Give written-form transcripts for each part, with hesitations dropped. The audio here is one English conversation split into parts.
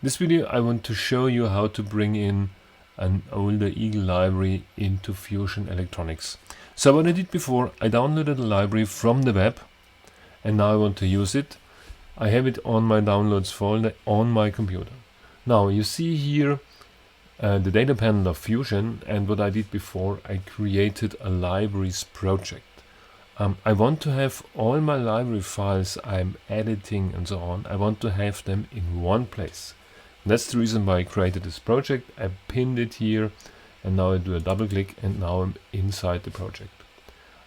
This video I want to show you how to bring in an older Eagle library into Fusion Electronics. So what I did before, I downloaded a library from the web and now I want to use it. I have it on my downloads folder on my computer. Now you see here the data panel of Fusion, and what I did before, I created a libraries project. I want to have all my library files I'm editing and so on, I want to have them in one place. That's the reason why I created this project. I pinned it here and now I do a double click and now I'm inside the project.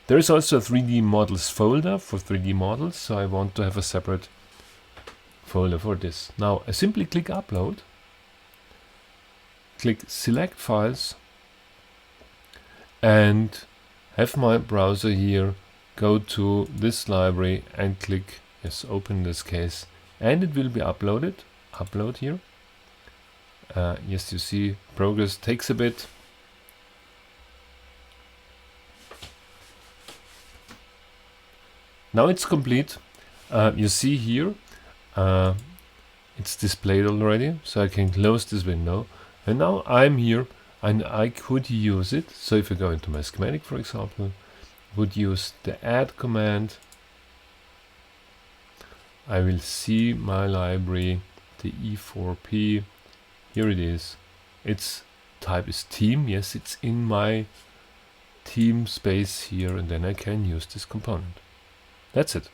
There is also a 3D models folder for 3D models, so I want to have a separate folder for this. Now I simply click upload, click select files and have my browser here go to this library and click yes, open in this case, and it will be uploaded. Upload here. Yes, you see progress takes a bit. Now it's complete. You see here it's displayed already, so I can close this window, and now I'm here and I could use it. So if I go into my schematic, for example, would use the add command, I will see my library, the E4P. Here it is. Its type is team. Yes, it's in my team space here, and then I can use this component. That's it.